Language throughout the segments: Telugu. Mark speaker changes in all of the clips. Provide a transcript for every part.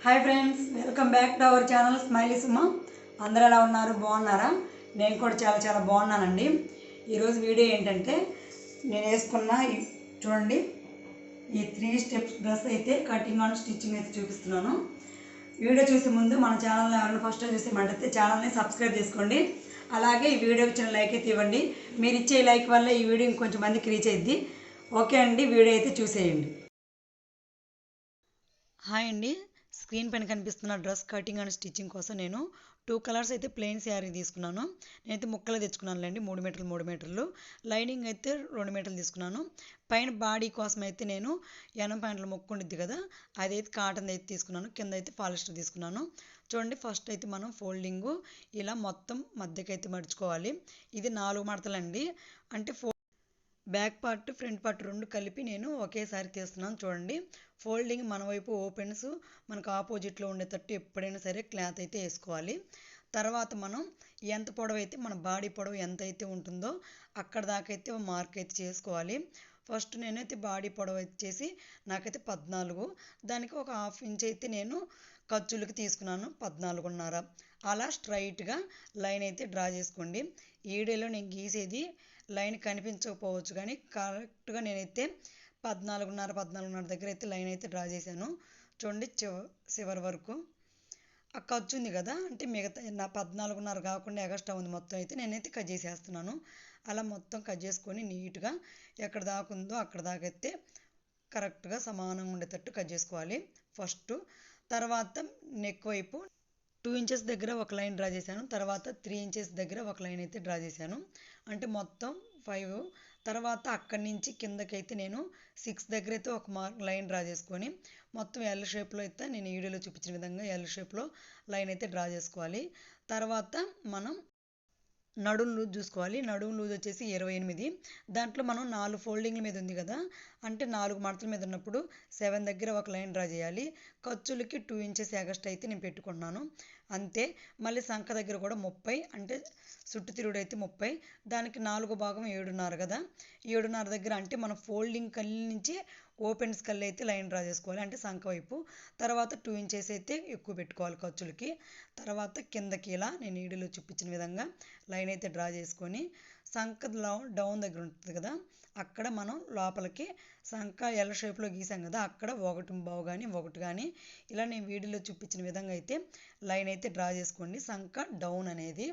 Speaker 1: Hi friends, welcome back to our channel smiley Suma. అందరూ ఎలా ఉన్నారు? బాగున్నారా? నేను కూడా చాలా చాలా బాగున్నానండి. ఈరోజు వీడియో ఏంటంటే నేను వేసుకున్న చూడండి ఈ 3 స్టెప్స్ డ్రెస్ అయితే కటింగ్ అండ్ స్టిచ్చింగ్ అయితే చూపిస్తున్నాను. వీడియో చూసే ముందు మన ఛానల్ని ఎవరైనా ఫస్ట్ చూసేమంటే ఛానల్ని సబ్స్క్రైబ్ చేసుకోండి. అలాగే ఈ వీడియోకి చిన్న లైక్ అయితే ఇవ్వండి. మీరు ఇచ్చే లైక్ వల్ల ఈ వీడియో ఇంకొంచెం మందికి రీచ్ అయ్యిద్ది. ఓకే అండి, వీడియో అయితే చూసేయండి. హాయ్ అండి, స్క్రీన్ పైన కనిపిస్తున్న డ్రెస్ కటింగ్ అండ్ స్టిచ్చింగ్ కోసం నేను 2 కలర్స్ అయితే ప్లెయిన్ శారీ తీసుకున్నాను. నేనైతే ముక్కలు తెచ్చుకున్నానులేండి, 3 మీటర్లు 3 మీటర్లు. లైనింగ్ అయితే 2 మీటర్లు తీసుకున్నాను. పైన బాడీ కోసం అయితే నేను ఎనం ప్యాంట్ల ముక్క ఉండిద్ది కదా, అదైతే కాటన్ అయితే తీసుకున్నాను. కింద అయితే పాలిస్టర్ తీసుకున్నాను. చూడండి, ఫస్ట్ అయితే మనం ఫోల్డింగు ఇలా మొత్తం మధ్యకైతే మడుచుకోవాలి. ఇది 4 మడతలండి. అంటే బ్యాక్ పార్ట్ ఫ్రంట్ పార్ట్ రెండు కలిపి నేను ఒకేసారి తీస్తున్నాను. చూడండి, ఫోల్డింగ్ మన వైపు ఓపెన్స్ మనకు ఆపోజిట్లో ఉండేటట్టు ఎప్పుడైనా సరే క్లాత్ అయితే వేసుకోవాలి. తర్వాత మనం ఎంత పొడవు అయితే మన బాడీ పొడవు ఎంత అయితే ఉంటుందో అక్కడ దాకా అయితే మార్క్ అయితే చేసుకోవాలి. ఫస్ట్ నేనైతే బాడీ పొడవు వచ్చేసి నాకైతే 14, దానికి ఒక హాఫ్ ఇంచ్ అయితే నేను ఖర్చులకి తీసుకున్నాను, 14.5. అలా స్ట్రైట్గా లైన్ అయితే డ్రా చేసుకోండి. ఈడేలో నేను గీసేది లైన్ కనిపించకపోవచ్చు, కానీ కరెక్ట్గా నేనైతే 14.5 దగ్గర అయితే లైన్ అయితే డ్రా చేశాను. చూడండి, చివరి వరకు ఆ ఖర్చు ఉంది కదా, అంటే మిగతా నా 14.5 కాకుండా ఎక్స్ట్రా ఉంది మొత్తం అయితే నేనైతే కట్ చేసేస్తున్నాను. అలా మొత్తం కట్ చేసుకొని నీట్గా ఎక్కడ దాకా ఉందో అక్కడ దాకా అయితే కరెక్ట్గా సమానంగా ఉండేటట్టు కట్ చేసుకోవాలి ఫస్ట్. తర్వాత నెక్ వైపు 2 ఇంచెస్ దగ్గర ఒక లైన్ డ్రా చేశాను. తర్వాత 3 ఇంచెస్ దగ్గర ఒక లైన్ అయితే డ్రా చేశాను. అంటే మొత్తం 5. తర్వాత అక్కడి నుంచి కిందకైతే నేను 6 దగ్గర అయితే ఒక లైన్ డ్రా చేసుకొని మొత్తం ఎల్ షేప్లో అయితే నేను వీడియోలో చూపించిన విధంగా ఎల్ షేప్లో లైన్ అయితే డ్రా చేసుకోవాలి. తర్వాత మనం నడుం లూజ్ చూసుకోవాలి. నడుం లూజ్ వచ్చేసి 28. దాంట్లో మనం 4 ఫోల్డింగ్ల మీద ఉంది కదా, అంటే 4 మడతల మీద ఉన్నప్పుడు 7 దగ్గర ఒక లైన్ డ్రా చేయాలి. ఖర్చులకి 2 ఇంచెస్ ఎగస్ట్ అయితే నేను పెట్టుకుంటున్నాను అంతే. మళ్ళీ సంఖ దగ్గర కూడా 30, అంటే చుట్టు తిరుగుడు అయితే 30. దానికి 4 భాగం 7.5 కదా, 7.5 దగ్గర అంటే మన ఫోల్డింగ్ కళ్ళ నుంచి ఓపెన్స్ కళ్ళు అయితే లైన్ డ్రా చేసుకోవాలి, అంటే సంఖ వైపు. తర్వాత 2 ఇంచెస్ అయితే ఎక్కువ పెట్టుకోవాలి ఖర్చులకి. తర్వాత కిందకి ఇలా నేను వీడియోలో చూపించిన విధంగా లైన్ అయితే డ్రా చేసుకొని సంఖ డౌన్ దగ్గర ఉంటుంది కదా, అక్కడ మనం లోపలికి సంఖ ఎల్ షేప్లో గీసాం కదా, అక్కడ 1.5 కానీ 1 కానీ ఇలా నేను వీడియోలో చూపించిన విధంగా అయితే లైన్ అయితే డ్రా చేసుకోండి, సంఖ డౌన్ అనేది.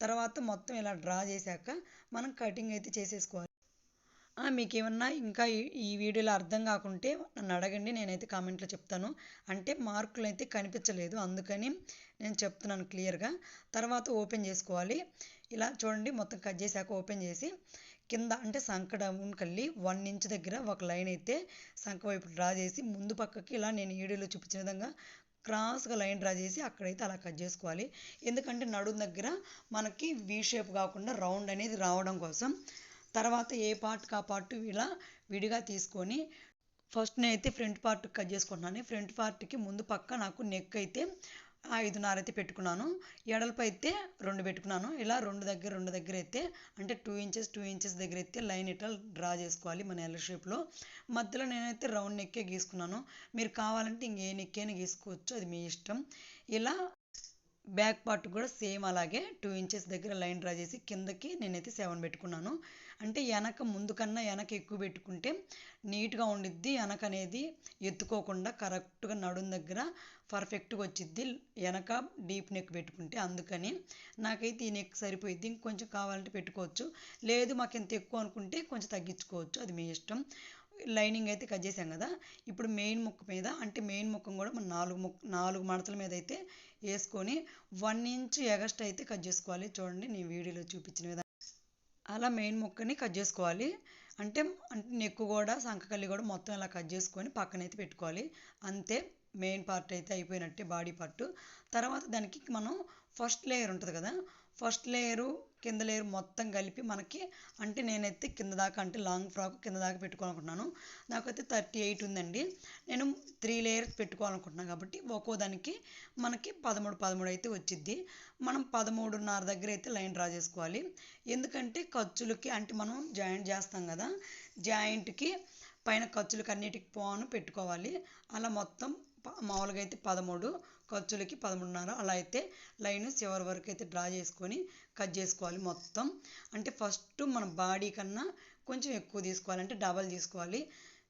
Speaker 1: తర్వాత మొత్తం ఇలా డ్రా చేశాక మనం కటింగ్ అయితే చేసేసుకోవాలి. మీకు ఏమన్నా ఇంకా ఈ వీడియోలో అర్థం కాకుంటే నన్ను అడగండి, నేనైతే కామెంట్లో చెప్తాను. అంటే మార్కులు అయితే కనిపించలేదు, అందుకని నేను చెప్తున్నాను క్లియర్గా. తర్వాత ఓపెన్ చేసుకోవాలి. ఇలా చూడండి, మొత్తం కట్ చేశాక ఓపెన్ చేసి కింద అంటే సంఖ డౌన్ కల్లి 1 ఇంచ్ దగ్గర ఒక లైన్ అయితే సంఖ వైపు డ్రా చేసి ముందు పక్కకి ఇలా నేను వీడియోలో చూపించిన విధంగా క్రాస్గా లైన్ డ్రా చేసి అక్కడైతే అలా కట్ చేసుకోవాలి. ఎందుకంటే నడుం దగ్గర మనకి వీ షేప్ కాకుండా రౌండ్ అనేది రావడం కోసం. తర్వాత ఏ పార్ట్కి ఆ పార్ట్ ఇలా విడిగా తీసుకొని ఫస్ట్ నేనైతే ఫ్రంట్ పార్ట్ కట్ చేసుకుంటున్నాను. ఫ్రంట్ పార్ట్కి ముందు పక్క నాకు నెక్ అయితే 5.5 అయితే పెట్టుకున్నాను, ఎడల్పు అయితే 2 పెట్టుకున్నాను. ఇలా 2 దగ్గర అయితే అంటే 2 ఇంచెస్ దగ్గర అయితే లైన్ ఇట్లా డ్రా చేసుకోవాలి మన ఎల్ షేప్లో. మధ్యలో నేనైతే రౌండ్ నెక్కే గీసుకున్నాను. మీరు కావాలంటే ఇంకే నెక్కైనా గీసుకోవచ్చు, అది మీ ఇష్టం. ఇలా బ్యాక్ పార్ట్ కూడా సేమ్ అలాగే 2 ఇంచెస్ దగ్గర లైన్ డ్రా చేసి కిందకి నేనైతే 7 పెట్టుకున్నాను. అంటే ముందు కన్నా వెనక ఎక్కువ పెట్టుకుంటే నీట్గా ఉండిద్ది, వెనక అనేది ఎత్తుకోకుండా కరెక్ట్గా నడుం దగ్గర పర్ఫెక్ట్గా వచ్చిద్ది వెనక డీప్ నెక్ పెట్టుకుంటే. అందుకని నాకైతే ఈ నెక్ సరిపోయిద్ది, ఇంకొంచెం కావాలంటే పెట్టుకోవచ్చు, లేదు మాకు ఎంత ఎక్కువ అనుకుంటే కొంచెం తగ్గించుకోవచ్చు, అది మీ ఇష్టం. లైనింగ్ అయితే కట్ చేసాం కదా, ఇప్పుడు మెయిన్ ముక్క మీద అంటే మెయిన్ ముక్కం కూడా మనం 4 మడతల మీద అయితే వేసుకొని 1 ఇంచ్ ఎగస్ట్ అయితే కట్ చేసుకోవాలి. చూడండి, నేను వీడియోలో చూపించిన విధంగా అలా మెయిన్ ముక్కని కట్ చేసుకోవాలి. అంటే నెక్కు కూడా సంకకల్లి కూడా మొత్తం ఇలా కట్ చేసుకొని పక్కనైతే పెట్టుకోవాలి. అంతే, మెయిన్ పార్ట్ అయితే అయిపోయినట్టే, బాడీ పార్ట్. తర్వాత దానికి మనం ఫస్ట్ లేయర్ ఉంటుంది కదా, ఫస్ట్ లేయరు కింద లేయర్ మొత్తం కలిపి మనకి అంటే నేనైతే కింద దాకా అంటే లాంగ్ ఫ్రాక్ కింద దాకా పెట్టుకోవాలనుకుంటున్నాను. నాకైతే 38 ఉందండి. నేను 3 లేయర్స్ పెట్టుకోవాలనుకుంటున్నాను కాబట్టి ఒక్కో దానికి మనకి 13 అయితే వచ్చిద్ది. మనం 13.5 దగ్గర అయితే లైన్ డ్రా చేసుకోవాలి. ఎందుకంటే ఖర్చులకి అంటే మనం జాయింట్ చేస్తాం కదా, జాయింట్కి పైన ఖర్చులకు అన్నిటికి పోను పెట్టుకోవాలి. అలా మొత్తం మామూలుగా అయితే 13, ఖర్చులకి 13.5 అలా అయితే లైన్ చివరి వరకు అయితే డ్రా చేసుకొని కట్ చేసుకోవాలి మొత్తం. అంటే ఫస్ట్ మన బాడీ కన్నా కొంచెం ఎక్కువ తీసుకోవాలి, అంటే డబల్ తీసుకోవాలి.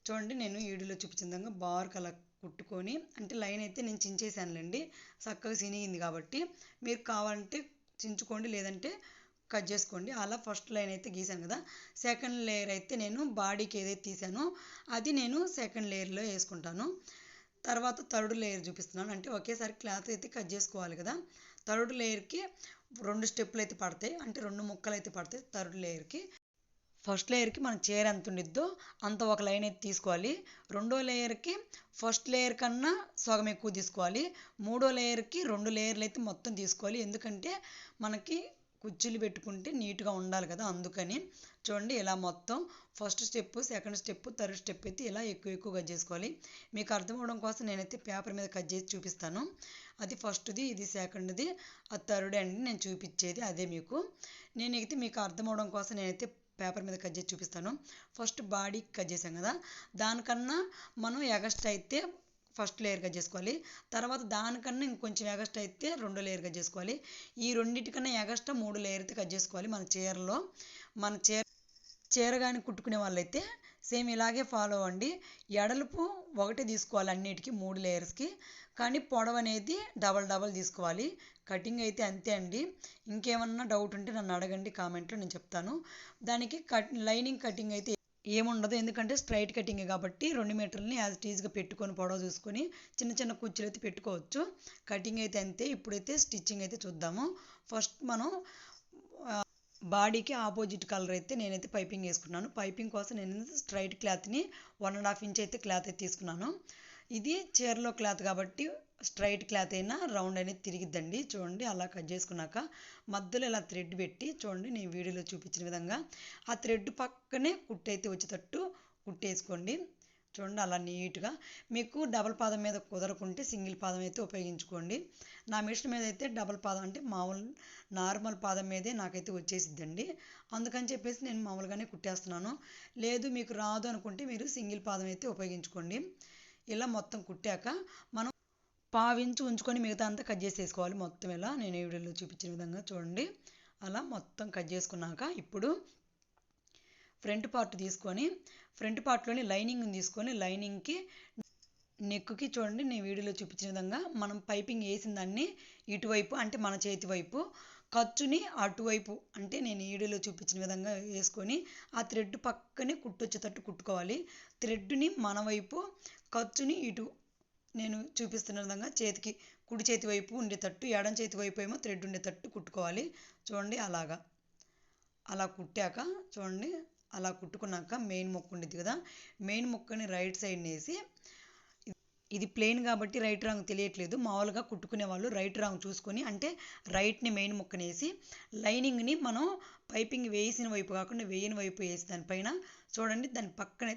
Speaker 1: చూడండి నేను వీడియోలో చూపించిన విధంగా బార్కి అలా కుట్టుకొని, అంటే లైన్ అయితే నేను చించేసానులేండి, చక్కగా చినిగింది కాబట్టి. మీరు కావాలంటే చించుకోండి, లేదంటే కట్ చేసుకోండి. అలా ఫస్ట్ లైన్ అయితే గీసాను కదా. సెకండ్ లేయర్ అయితే నేను బాడీకి ఏదైతే తీసానో అది నేను సెకండ్ లేయర్లో వేసుకుంటాను. తర్వాత థర్డ్ లేయర్ చూపిస్తున్నాను, అంటే ఒకేసారి క్లాత్ అయితే కట్ చేసుకోవాలి కదా. థర్డ్ లేయర్కి 2 స్టెప్పులు అయితే పడతాయి, అంటే 2 ముక్కలు అయితే పడతాయి థర్డ్ లేయర్కి. ఫస్ట్ లేయర్కి మన చీర ఎంత ఉండిద్దో అంత ఒక లైన్ అయితే తీసుకోవాలి. రెండో లేయర్కి ఫస్ట్ లేయర్ కన్నా సగం ఎక్కువ తీసుకోవాలి. మూడో లేయర్కి 2 లేయర్లు అయితే మొత్తం తీసుకోవాలి, ఎందుకంటే మనకి కుర్చీలు పెట్టుకుంటే నీట్గా ఉండాలి కదా, అందుకని. చూడండి ఇలా మొత్తం first step, second step, third step అయితే ఇలా ఎక్కువ కట్ చేసుకోవాలి. మీకు అర్థం అవడం కోసం నేనైతే పేపర్ మీద కట్ చేసి చూపిస్తాను. అది ఫస్ట్ది, ఇది సెకండ్ది, అది థర్డ్ అండి నేను చూపించేది అదే మీకు. నేనైతే మీకు అర్థం అవడం కోసం నేనైతే పేపర్ మీద కట్ చేసి చూపిస్తాను. ఫస్ట్ బాడీకి కట్ చేసాం కదా, దానికన్నా మనం ఎగస్ట్రా అయితే ఫస్ట్ లేయర్ కట్ చేసుకోవాలి. తర్వాత దానికన్నా ఇంకొంచెం ఎగస్ట్రా అయితే 2 లేయర్ కట్ చేసుకోవాలి. ఈ రెండింటికన్నా ఎగస్ట్రా 3 లేయర్ అయితే కట్ చేసుకోవాలి మన చీరలో. మన చీర కానీ కుట్టుకునే వాళ్ళైతే సేమ్ ఇలాగే ఫాలో అవ్వండి. ఎడల్పు ఒకటే తీసుకోవాలి అన్నిటికీ 3 లేయర్స్కి, కానీ పొడవు అనేది డబల్ తీసుకోవాలి. కటింగ్ అయితే అంతే అండి. ఇంకేమన్నా డౌట్ ఉంటే నన్ను అడగండి కామెంట్లో, నేను చెప్తాను. దానికి లైనింగ్ కటింగ్ అయితే ఏముండదు, ఎందుకంటే స్ట్రైట్ కటింగ్ కాబట్టి 2 మీటర్లని యాజ్ ఇట్ ఈజ్గా పెట్టుకొని పొడవు చూసుకొని చిన్న కుర్చీలు అయితే పెట్టుకోవచ్చు. కటింగ్ అయితే అంతే. ఇప్పుడైతే స్టిచ్చింగ్ అయితే చూద్దాము. ఫస్ట్ మనం బాడీకి ఆపోజిట్ కలర్ అయితే నేనైతే పైపింగ్ వేసుకున్నాను. పైపింగ్ కోసం నేను స్ట్రైట్ క్లాత్ని 1.5 ఇంచ్ అయితే క్లాత్ అయితే తీసుకున్నాను. ఇది చీరలో క్లాత్ కాబట్టి స్ట్రైట్ క్లాత్ అయినా రౌండ్ అనేది తిరిగిద్దండి. చూడండి అలా కట్ చేసుకున్నాక మధ్యలో ఇలా థ్రెడ్ పెట్టి, చూడండి నేను వీడియోలో చూపించిన విధంగా ఆ థ్రెడ్ పక్కనే కుట్టయితే వచ్చేటట్టు కుట్టేసుకోండి. చూడండి అలా నీట్గా. మీకు డబల్ పాదం మీద కుదరకుంటే సింగిల్ పాదం అయితే ఉపయోగించుకోండి. నా మిషన్ మీద అయితే డబల్ పాదం, అంటే మామూలు నార్మల్ పాదం మీదే నాకైతే వచ్చేసిద్దండి, అందుకని చెప్పేసి నేను మామూలుగానే కుట్టేస్తున్నాను. లేదు మీకు రాదు అనుకుంటే మీరు సింగిల్ పాదం అయితే ఉపయోగించుకోండి. ఇలా మొత్తం కుట్టాక మనం పావించి ఉంచుకొని మిగతా అంతా కట్ చేసేసుకోవాలి మొత్తం. ఇలా నేను ఈ వీడియోలో చూపించిన విధంగా చూడండి అలా మొత్తం కట్ చేసుకున్నాక ఇప్పుడు ఫ్రంట్ పార్ట్ తీసుకొని, ఫ్రంట్ పార్ట్లోని లైనింగ్ని తీసుకొని లైనింగ్కి నెక్కి చూడండి నేను వీడియోలో చూపించిన విధంగా మనం పైపింగ్ వేసిన దాన్ని ఇటువైపు, అంటే మన చేతి వైపు, ఖర్చుని అటువైపు, అంటే నేను వీడియోలో చూపించిన విధంగా వేసుకొని ఆ థ్రెడ్ పక్కనే కుట్టొచ్చేటట్టు కుట్టుకోవాలి. థ్రెడ్ని మన వైపు, ఖర్చుని ఇటు నేను చూపిస్తున్న విధంగా చేతికి కుడి చేతి వైపు ఉండేటట్టు, ఎడం చేతి వైపు ఏమో థ్రెడ్ ఉండేటట్టు కుట్టుకోవాలి. చూడండి అలాగా. అలా కుట్టాక చూడండి అలా కుట్టుకున్నాక మెయిన్ ముక్క ఉండేది కదా, మెయిన్ ముక్కని రైట్ సైడ్ వేసి, ఇది ప్లెయిన్ కాబట్టి రైట్ రాంగ్ తెలియట్లేదు, మామూలుగా కుట్టుకునే వాళ్ళు రైట్ రాంగ్ చూసుకొని, అంటే రైట్ని మెయిన్ ముక్కనేసి లైనింగ్ని మనం పైపింగ్ వేసిన వైపు కాకుండా వేయని వైపు వేసి దానిపైన చూడండి దాని పక్కనే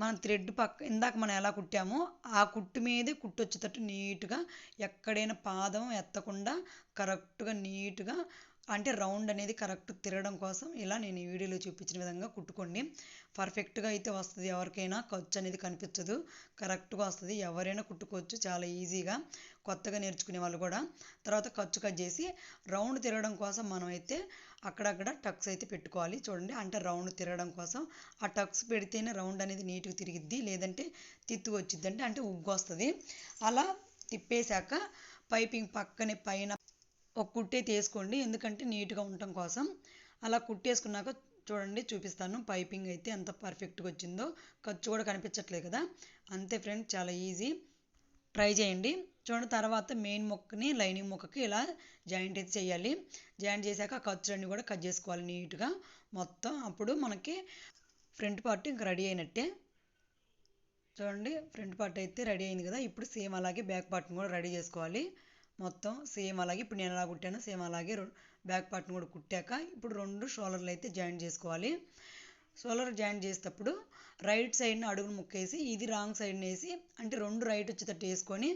Speaker 1: మనం థ్రెడ్ పక్క ఇందాక మనం ఎలా కుట్టామో ఆ కుట్టు మీదే కుట్టొచ్చేటట్టు నీట్గా, ఎక్కడైనా పాదం ఎత్తకుండా కరెక్ట్గా నీట్గా, అంటే రౌండ్ అనేది కరెక్ట్ తిరగడం కోసం ఇలా నేను ఈ వీడియోలో చూపించిన విధంగా కుట్టుకోండి. పర్ఫెక్ట్గా అయితే వస్తుంది, ఎవరికైనా ఖర్చు అనేది కనిపించదు, కరెక్ట్గా వస్తుంది, ఎవరైనా కుట్టుకోవచ్చు చాలా ఈజీగా, కొత్తగా నేర్చుకునే వాళ్ళు కూడా. తర్వాత ఖర్చు కట్ చేసి రౌండ్ తిరగడం కోసం మనం అయితే అక్కడక్కడ టక్స్ అయితే పెట్టుకోవాలి. చూడండి అంటే రౌండ్ తిరగడం కోసం ఆ టక్స్ పెడితేనే రౌండ్ అనేది నీట్గా తిరిగిద్ది, లేదంటే తిత్తు వచ్చిద్దంటే అంటే ఉగ్గు వస్తుంది. అలా తిప్పేశాక పైపింగ్ పక్కనే పైన ఒక కుట్టేసి వేసుకోండి, ఎందుకంటే నీట్గా ఉండటం కోసం. అలా కుట్టేసుకున్నాక చూడండి చూపిస్తాను పైపింగ్ అయితే ఎంత పర్ఫెక్ట్గా వచ్చిందో, ఖర్చు కూడా కనిపించట్లేదు కదా. అంతే ఫ్రెండ్స్, చాలా ఈజీ, ట్రై చేయండి. చూడండి తర్వాత మెయిన్ ముక్కని లైనింగ్ ముక్కకి ఇలా జాయింట్ అయితే చేయాలి. జాయింట్ చేశాక ఖర్చులన్నీ కూడా కట్ చేసుకోవాలి నీట్గా మొత్తం. అప్పుడు మనకి ఫ్రంట్ పార్ట్ ఇంకా రెడీ అయినట్టే. చూడండి ఫ్రంట్ పార్ట్ అయితే రెడీ అయింది కదా. ఇప్పుడు సేమ్ అలాగే బ్యాక్ పార్ట్ని కూడా రెడీ చేసుకోవాలి. మొత్తం సేమ్ అలాగే ఇప్పుడు నేను ఎలా కుట్టానో సేమ్ అలాగే బ్యాక్ పార్ట్ని కూడా కుట్టాక ఇప్పుడు 2 షోల్డర్లు అయితే జాయింట్ చేసుకోవాలి. షోల్డర్ జాయింట్ చేసేటప్పుడు రైట్ సైడ్ని అడుగును ముక్కేసి ఇది రాంగ్ సైడ్ని వేసి, అంటే 2 రైట్ వచ్చేటట్టు వేసుకొని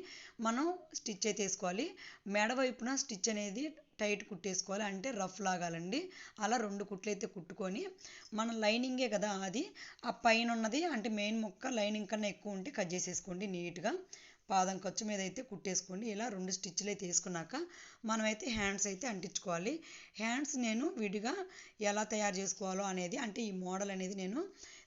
Speaker 1: మనం స్టిచ్ అయితే వేసుకోవాలి. మెడ వైపున స్టిచ్ అనేది టైట్ కుట్టేసుకోవాలి, అంటే రఫ్ లాగాలండి. అలా 2 కుట్లు అయితే కుట్టుకొని మన లైనింగే కదా అది, ఆ పైన ఉన్నది అంటే మెయిన్ ముక్క లైనింగ్ కన్నా ఎక్కువ ఉంటే కట్ చేసేసుకోండి నీట్గా. పాదం ఖర్చు మీద అయితే కుట్టేసుకోండి. ఇలా 2 స్టిచ్లు అయితే వేసుకున్నాక మనమైతే హ్యాండ్స్ అయితే అంటించుకోవాలి. హ్యాండ్స్ నేను విడిగా ఎలా తయారు చేసుకోవాలో అనేది, అంటే ఈ మోడల్ అనేది నేను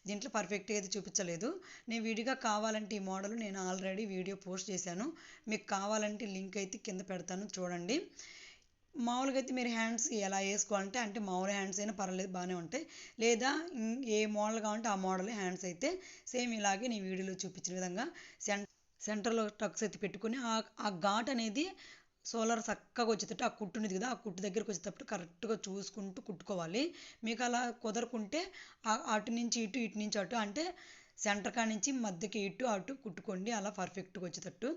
Speaker 1: దీంట్లో పర్ఫెక్ట్గా అయితే చూపించలేదు. నేను విడిగా కావాలంటే ఈ మోడల్ నేను ఆల్రెడీ వీడియో పోస్ట్ చేశాను. మీకు కావాలంటే లింక్ అయితే కింద పెడతాను, చూడండి. మామూలుగా అయితే మీరు హ్యాండ్స్ ఎలా వేసుకోవాలంటే, అంటే మామూలు హ్యాండ్స్ అయినా పర్వాలేదు, బాగానే ఉంటాయి. లేదా ఏ మోడల్ కావాలంటే ఆ మోడల్ హ్యాండ్స్ అయితే సేమ్ ఇలాగే నేను వీడియోలో చూపించిన విధంగా సెంటర్లో టక్స్ అయితే పెట్టుకుని ఆ ఘాట్ అనేది సోలార్ చక్కగా వచ్చేటట్టు, ఆ కుట్టు ఉంది కదా, ఆ కుట్టు దగ్గరకు వచ్చేటప్పుడు కరెక్ట్గా చూసుకుంటూ కుట్టుకోవాలి. మీకు అలా కుదరకుంటే అటు నుంచి ఇటు, ఇటు నుంచి అటు, అంటే సెంటర్ కా నుంచి మధ్యకి ఇటు అటు కుట్టుకోండి, అలా పర్ఫెక్ట్గా వచ్చేటట్టు.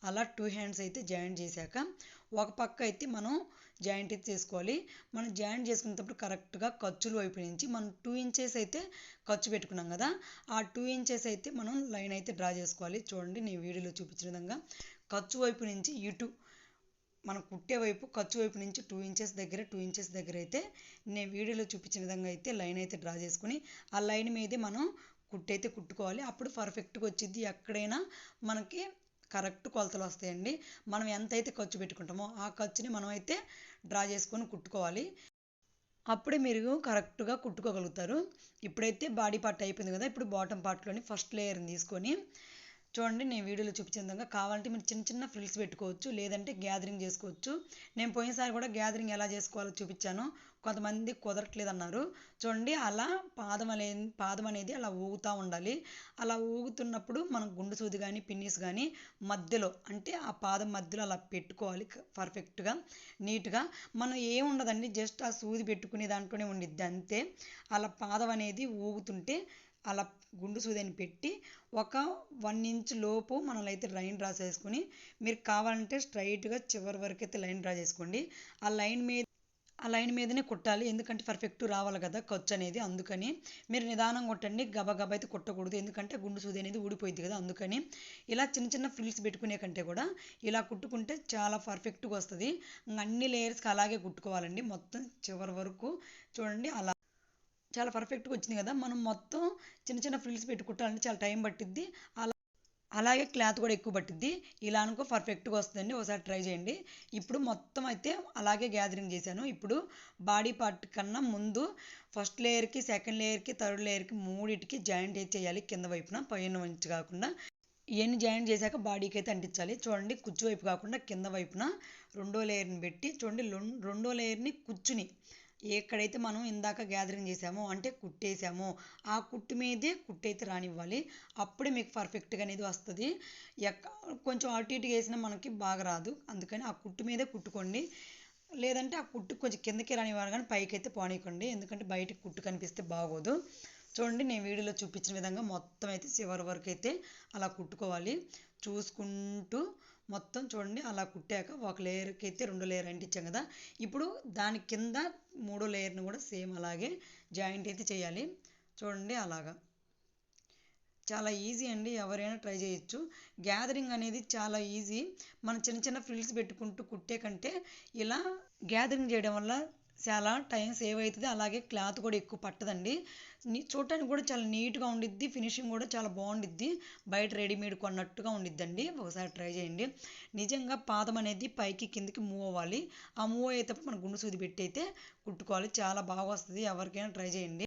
Speaker 1: అలా 2 హ్యాండ్స్ అయితే జాయింట్ చేశాక ఒక పక్క అయితే మనం జాయింట్ అయితే చేసుకోవాలి. మనం జాయింట్ చేసుకునేటప్పుడు కరెక్ట్గా ఖర్చుల వైపు నుంచి మనం 2 ఇంచెస్ అయితే ఖర్చు పెట్టుకున్నాం కదా, ఆ 2 ఇంచెస్ అయితే మనం లైన్ అయితే డ్రా చేసుకోవాలి. చూడండి నేను వీడియోలో చూపించిన విధంగా ఖర్చు వైపు నుంచి ఇటు మనం కుట్టే వైపు ఖర్చు వైపు నుంచి 2 ఇంచెస్ దగ్గర అయితే నేను వీడియోలో చూపించిన విధంగా అయితే లైన్ అయితే డ్రా చేసుకుని ఆ లైన్ మీదే మనం కుట్టయితే కుట్టుకోవాలి. అప్పుడు పర్ఫెక్ట్గా వచ్చింది. ఎక్కడైనా మనకి కరెక్ట్ కొలతలు వస్తాయండి. మనం ఎంతైతే ఖర్చు పెట్టుకుంటామో ఆ ఖర్చుని మనం అయితే డ్రా చేసుకొని కుట్టుకోవాలి. అప్పుడే మీరు కరెక్ట్గా కుట్టుకోగలుగుతారు. ఇప్పుడైతే బాడీ పార్ట్ అయిపోయింది కదా, ఇప్పుడు బాటమ్ పార్ట్లోని ఫస్ట్ లేయర్ని తీసుకొని చూడండి నేను వీడియోలో చూపించిన విధంగా కావాలంటే మీరు చిన్న చిన్న ఫ్రిల్స్ పెట్టుకోవచ్చు, లేదంటే గ్యాదరింగ్ చేసుకోవచ్చు. నేను పోయినసారి కూడా గ్యాదరింగ్ ఎలా చేసుకోవాలో చూపించాను. కొంతమంది కుదరట్లేదు అన్నారు. చూడండి అలా పాదం అనేది అలా ఊగుతూ ఉండాలి. అలా ఊగుతున్నప్పుడు మనం గుండు సూది కానీ పిన్నీస్ కానీ మధ్యలో, అంటే ఆ పాదం మధ్యలో అలా పెట్టుకోవాలి పర్ఫెక్ట్గా నీట్గా. మనం ఏముండదండి, జస్ట్ ఆ సూది పెట్టుకునే దాంట్లోనే ఉండిద్ది అంతే. అలా పాదం అనేది ఊగుతుంటే అలా గుండు సూదిని పెట్టి ఒక 1 ఇంచ్ లోపు మనం అయితే లైన్ డ్రా చేసుకుని, మీరు కావాలంటే స్ట్రైట్గా చివరి వరకు అయితే లైన్ డ్రా చేసుకోండి. ఆ లైన్ మీదనే కుట్టాలి, ఎందుకంటే పర్ఫెక్ట్ రావాలి కదా ఖర్చు అనేది. అందుకని మీరు నిదానం కొట్టండి, గబగబా అయితే కుట్టకూడదు, ఎందుకంటే గుండు సూది అనేది ఊడిపోయింది కదా. అందుకని ఇలా చిన్న చిన్న ఫ్రిల్స్ పెట్టుకునే కంటే కూడా ఇలా కుట్టుకుంటే చాలా పర్ఫెక్ట్గా వస్తుంది. అన్ని లేయర్స్కి అలాగే కుట్టుకోవాలండి మొత్తం చివరి వరకు. చూడండి అలా చాలా పర్ఫెక్ట్గా వచ్చింది కదా. మనం మొత్తం చిన్న చిన్న ఫ్రిల్స్ పెట్టుకుంటామంటే చాలా టైం పట్టిద్ది, అలాగే క్లాత్ కూడా ఎక్కువ పట్టిద్ది. ఇలా అనుకో పర్ఫెక్ట్గా వస్తుందండి, ఒకసారి ట్రై చేయండి. ఇప్పుడు మొత్తం అయితే అలాగే గ్యాదరింగ్ చేశాను. ఇప్పుడు బాడీ పార్ట్ కన్నా ముందు ఫస్ట్ లేయర్కి, సెకండ్ లేయర్కి, థర్డ్ లేయర్కి మూడింటికి జాయింట్ అయితే చేయాలి. కింద వైపున పైన నుంచి కాకుండా ఇవన్నీ జాయింట్ చేశాక బాడీకి అయితే అంటించాలి. చూడండి కుచ్చు వైపు కాకుండా కింద వైపున రెండో లేయర్ని పెట్టి, చూడండి రెండో లేయర్ని కుచ్చుని ఎక్కడైతే మనం ఇందాక గ్యాదరింగ్ చేసామో, అంటే కుట్టేసామో ఆ కుట్టు మీదే కుట్టయితే రానివ్వాలి. అప్పుడే మీకు పర్ఫెక్ట్గా అనేది వస్తుంది. కొంచెం అటు ఇటు వేసినా మనకి బాగా రాదు. అందుకని ఆ కుట్టు మీదే కుట్టుకోండి, లేదంటే ఆ కుట్టు కొంచెం కిందకి రానివ్వాలి కానీ పైకి అయితే పోనీయకండి, ఎందుకంటే బయటకు కుట్టు కనిపిస్తే బాగోదు. చూడండి నేను వీడియోలో చూపించిన విధంగా మొత్తం అయితే చివరి వరకు అయితే అలా కుట్టుకోవాలి. చూసుకుంటూ మొత్తం చూడండి అలా కుట్టాక ఒక లేయర్కి అయితే 2 లేయర్ అంటించాం కదా, ఇప్పుడు దాని కింద 3వ లేయర్ని కూడా సేమ్ అలాగే జాయింట్ అయితే చేయాలి. చూడండి అలాగా చాలా ఈజీ అండి, ఎవరైనా ట్రై చేయొచ్చు. గ్యాదరింగ్ అనేది చాలా ఈజీ. మనం చిన్న చిన్న ఫ్రిల్స్ పెట్టుకుంటూ కుట్టే కంటే ఇలా గ్యాదరింగ్ చేయడం వల్ల చాలా టైం సేవ్ అవుతుంది. అలాగే క్లాత్ కూడా ఎక్కువ పట్టదండి. చూడటానికి కూడా చాలా నీట్గా ఉండిద్ది, ఫినిషింగ్ కూడా చాలా బాగుండిద్ది. బయట రెడీమేడ్ కొన్నట్టుగా ఉండిద్దండి. ఒకసారి ట్రై చేయండి. నిజంగా పాదం అనేది పైకి కిందికి మూవ్ అవ్వాలి. ఆ మూవ్ అయ్యేటప్పుడు మనం గుండు సూది పెట్టి అయితే కుట్టుకోవాలి, చాలా బాగా వస్తుంది. ఎవరికైనా ట్రై చేయండి.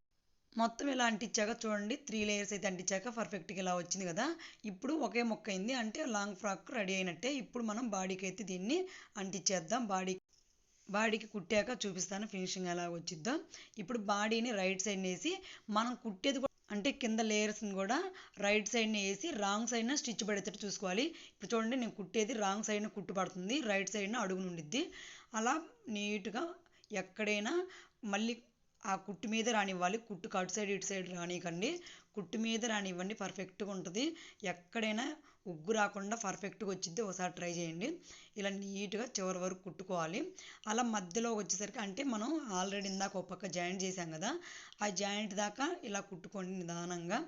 Speaker 1: మొత్తం ఇలా అంటించాక చూడండి 3 లేయర్స్ అయితే అంటించాక పర్ఫెక్ట్గా ఇలా వచ్చింది కదా. ఇప్పుడు ఒకే మొక్క అయింది, అంటే లాంగ్ ఫ్రాక్ రెడీ అయినట్టే. ఇప్పుడు మనం బాడీకి అయితే దీన్ని అంటించేద్దాం. బాడీకి కుట్టాక చూపిస్తాను ఫినిషింగ్ ఎలా వచ్చిద్దో. ఇప్పుడు బాడీని రైట్ సైడ్ వేసి మనం కుట్టేది కూడా, అంటే కింద లేయర్స్ని కూడా రైట్ సైడ్ని వేసి రాంగ్ సైడ్న స్టిచ్ పడేటట్టు చూసుకోవాలి. ఇప్పుడు చూడండి నేను కుట్టేది రాంగ్ సైడ్న కుట్టు పడుతుంది, రైట్ సైడ్న అడుగు నుండిద్ది. అలా నీట్గా ఎక్కడైనా మళ్ళీ ఆ కుట్టు మీద రానివ్వాలి. కుట్టుకు అటు సైడ్ ఇటు సైడ్ రానివ్వకండి, కుట్టు మీద రానివ్వండి, పర్ఫెక్ట్గా ఉంటుంది. ఎక్కడైనా ఉగ్గు రాకుండా పర్ఫెక్ట్గా వచ్చిద్ది. ఒకసారి ట్రై చేయండి. ఇలా నీట్గా చివరి వరకు కుట్టుకోవాలి. అలా మధ్యలో వచ్చేసరికి, అంటే మనం ఆల్రెడీ ఇందాక ఒక పక్క జాయింట్ చేసాం కదా, ఆ జాయింట్ దాకా ఇలా కుట్టుకోండి నిదానంగా.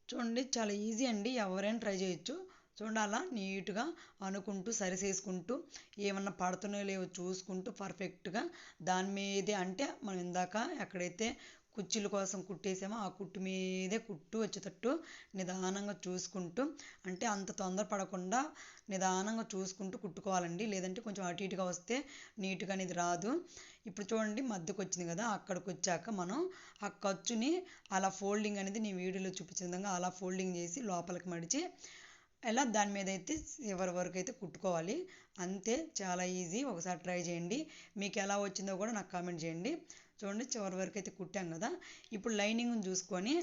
Speaker 1: చూడండి చాలా ఈజీ అండి, ఎవరైనా ట్రై చేయొచ్చు. చూడండి అలా నీట్గా అనుకుంటూ సరిసేసుకుంటూ ఏమన్నా పడుతున్నాయో లేవో చూసుకుంటూ పర్ఫెక్ట్గా దాని మీదే, అంటే మనం ఇందాక ఎక్కడైతే కుర్చీల కోసం కుట్టేసామో ఆ కుట్టు మీదే కుట్టు వచ్చేటట్టు నిదానంగా చూసుకుంటూ, అంటే అంత తొందర పడకుండా నిదానంగా చూసుకుంటూ కుట్టుకోవాలండి. లేదంటే కొంచెం అటు ఇటుగా వస్తే నీట్గా అనేది రాదు. ఇప్పుడు చూడండి మధ్యకు వచ్చింది కదా, అక్కడికి వచ్చాక మనం ఆ ఖర్చుని అలా ఫోల్డింగ్ అనేది నేను వీడియోలో చూపించిన విధంగా అలా ఫోల్డింగ్ చేసి లోపలికి మడిచి ఎలా దాని మీద అయితే చివరి వరకు అయితే కుట్టుకోవాలి. అంతే, చాలా ఈజీ. ఒకసారి ట్రై చేయండి. మీకు ఎలా వచ్చిందో కూడా నాకు కామెంట్ చేయండి. చూడండి చివరి వరకు అయితే కుట్టాం కదా. ఇప్పుడు లైనింగ్ని చూసుకొని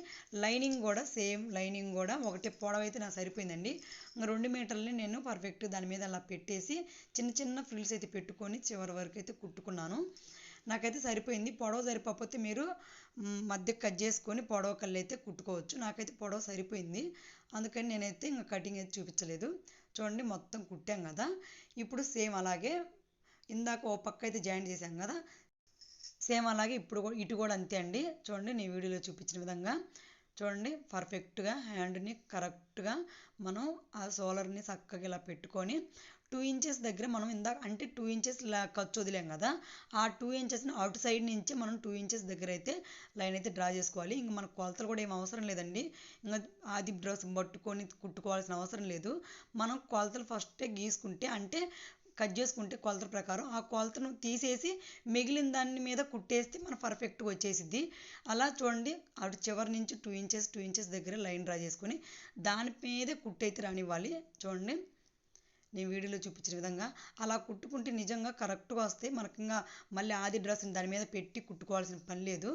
Speaker 1: లైనింగ్ కూడా సేమ్, లైనింగ్ కూడా ఒకటి పొడవు అయితే నాకు సరిపోయిందండి. ఇంకా 2 మీటర్లని నేను పర్ఫెక్ట్ దాని మీద అలా పెట్టేసి చిన్న చిన్న ఫ్రిల్స్ అయితే పెట్టుకొని చివరి వరకు అయితే కుట్టుకున్నాను. నాకైతే సరిపోయింది. పొడవు సరిపోతే మీరు మధ్య కట్ చేసుకొని పొడవు కళ్ళు అయితే కుట్టుకోవచ్చు. నాకైతే పొడవు సరిపోయింది, అందుకని నేనైతే ఇంకా కటింగ్ అయితే చూపించలేదు. చూడండి మొత్తం కుట్టాం కదా. ఇప్పుడు సేమ్ అలాగే ఇందాక ఓ పక్క అయితే జాయింట్ చేసాం కదా, సేమ్ అలాగే ఇప్పుడు ఇటు కూడా అంతే అండి. చూడండి నేను వీడియోలో చూపించిన విధంగా చూడండి పర్ఫెక్ట్గా హ్యాండ్ని కరెక్ట్గా మనం ఆ సోలర్ని చక్కగా ఇలా పెట్టుకొని 2 ఇంచెస్ దగ్గర మనం ఇందాక అంటే 2 ఇంచెస్ ఖర్చు వదిలేం కదా, ఆ 2 ఇంచెస్ని అవుట్ సైడ్ నుంచి మనం 2 ఇంచెస్ దగ్గర అయితే లైన్ అయితే డ్రా చేసుకోవాలి. ఇంక మనకు కొలతలు కూడా ఏం అవసరం లేదండి. ఇంకా అది డ్రెస్ పట్టుకొని కుట్టుకోవాల్సిన అవసరం లేదు. మనం కొలతలు ఫస్టే గీసుకుంటే అంటే కట్ చేసుకుంటే కొలతల ప్రకారం ఆ కొలతను తీసేసి మిగిలిన దాని మీద కుట్టేస్తే మన పర్ఫెక్ట్గా వచ్చేసిద్ది. అలా చూడండి అటు చివరి నుంచి 2 ఇంచెస్ దగ్గర లైన్ డ్రా చేసుకొని దాని మీదే కుట్టయితే రానివ్వాలి. చూడండి నేను వీడియోలో చూపించిన విధంగా అలా కుట్టుకుంటే నిజంగా కరెక్ట్గా వస్తాయి. మనకి ఇంకా మళ్ళీ ఆది డ్రెస్ని దాని మీద పెట్టి కుట్టుకోవాల్సిన పని లేదు.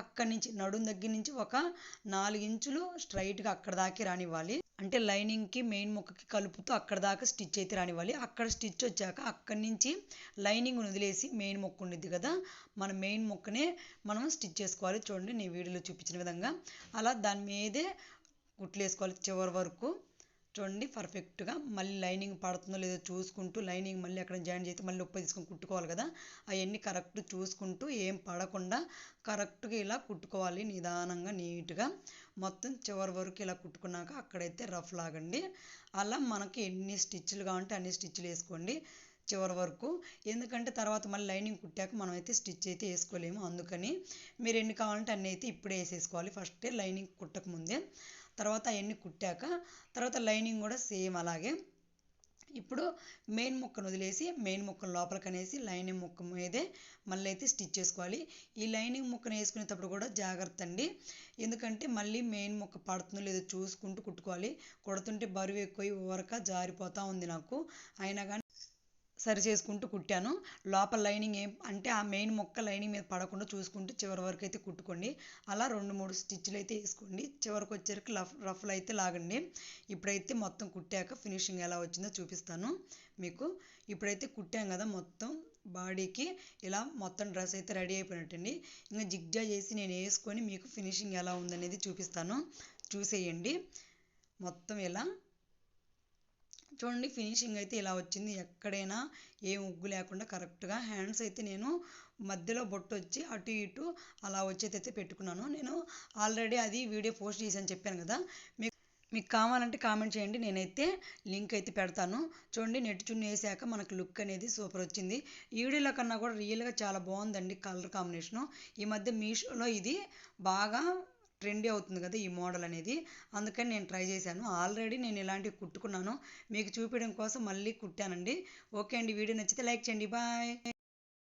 Speaker 1: అక్కడి నుంచి నడుం దగ్గర నుంచి ఒక 4 ఇంచులు స్ట్రైట్గా అక్కడ దాకా రానివ్వాలి. అంటే లైనింగ్కి మెయిన్ ముక్కకి కలుపుతూ అక్కడ దాకా స్టిచ్ అయితే రానివ్వాలి. అక్కడ స్టిచ్ వచ్చాక అక్కడి నుంచి లైనింగ్ వదిలేసి మెయిన్ ముక్క ఉండిద్ది కదా, మన మెయిన్ ముక్కనే మనం స్టిచ్ చేసుకోవాలి. చూడండి నేను వీడియోలో చూపించిన విధంగా అలా దాని మీదే కుట్లు వేసుకోవాలి చివరి వరకు. చూడండి పర్ఫెక్ట్గా మళ్ళీ లైనింగ్ పడుతుందో లేదో చూసుకుంటూ లైనింగ్ మళ్ళీ అక్కడ జాయిన్ చేస్తే మళ్ళీ ఉప్పు తీసుకొని కుట్టుకోవాలి కదా, అవన్నీ కరెక్ట్ చూసుకుంటూ ఏం పడకుండా కరెక్ట్గా ఇలా కుట్టుకోవాలి నిదానంగా నీట్గా. మొత్తం చివరి వరకు ఇలా కుట్టుకున్నాక అక్కడైతే రఫ్ లాగండి. అలా మనకి ఎన్ని స్టిచ్లు కావాలంటే అన్ని స్టిచ్లు వేసుకోండి చివరి వరకు. ఎందుకంటే తర్వాత మళ్ళీ లైనింగ్ కుట్టాక మనం అయితే స్టిచ్ అయితే వేసుకోలేము. అందుకని మీరు ఎన్ని కావాలంటే అన్నీ అయితే ఇప్పుడే వేసేసుకోవాలి, ఫస్టే లైనింగ్ కుట్టకముందే. తర్వాత అవన్నీ కుట్టాక తర్వాత లైనింగ్ కూడా సేమ్ అలాగే. ఇప్పుడు మెయిన్ ముక్కను వదిలేసి మెయిన్ ముక్కను లోపలికి అనేసి లైనింగ్ ముక్క మీదే మళ్ళీ అయితే స్టిచ్ చేసుకోవాలి. ఈ లైనింగ్ ముక్కను వేసుకునేటప్పుడు కూడా జాగ్రత్త అండి, ఎందుకంటే మళ్ళీ మెయిన్ ముక్క పడుతుందో లేదో చూసుకుంటూ కుట్టుకోవాలి. కుడుతుంటే బరువు ఎక్కువ ఊరక జారిపోతూ ఉంది నాకు, అయినా కానీ సరి చేసుకుంటూ కుట్టాను. లోపల లైనింగ్ ఏం అంటే ఆ మెయిన్ ముక్క లైనింగ్ మీద పడకుండా చూసుకుంటూ చివరి వరకు అయితే కుట్టుకోండి. అలా 2-3 స్టిచ్లు అయితే వేసుకోండి. చివరికి వచ్చేసరికి రఫ్లు అయితే లాగండి. ఇప్పుడైతే మొత్తం కుట్టాక ఫినిషింగ్ ఎలా వచ్చిందో చూపిస్తాను మీకు. ఇప్పుడైతే కుట్టాం కదా మొత్తం బాడీకి, ఇలా మొత్తం డ్రెస్ అయితే రెడీ అయిపోయినట్టండి. ఇంకా జిగ్జా చేసి నేను వేసుకొని మీకు ఫినిషింగ్ ఎలా ఉందనేది చూపిస్తాను, చూసేయండి. మొత్తం ఇలా చూడండి ఫినిషింగ్ అయితే ఇలా వచ్చింది. ఎక్కడైనా ఏ ఉగ్గు లేకుండా కరెక్ట్గా హ్యాండ్స్ అయితే నేను మధ్యలో బొట్టు వచ్చి అటు ఇటు అలా వచ్చేదైతే పెట్టుకున్నాను. నేను ఆల్రెడీ అది వీడియో పోస్ట్ చేశాను చెప్పాను కదా, మీకు కావాలంటే కామెంట్ చేయండి, నేనైతే లింక్ అయితే పెడతాను. చూడండి నెట్ చున్నీ వేసాక మనకు లుక్ అనేది సూపర్ వచ్చింది. ఈ వీడియోలో కన్నా కూడా రియల్గా చాలా బాగుందండి కలర్ కాంబినేషను. ఈ మధ్య మీషోలో ఇది బాగా ట్రెండీ అవుతుంది కదా ఈ మోడల్ అనేది, అందుకని నేను ట్రై చేశాను. ఆల్రెడీ నేను ఇలాంటివి కుట్టుకున్నాను, మీకు చూపించడం కోసం మళ్ళీ కుట్టానండి. ఓకే అండి, వీడియో నచ్చితే లైక్ చేయండి. బాయ్.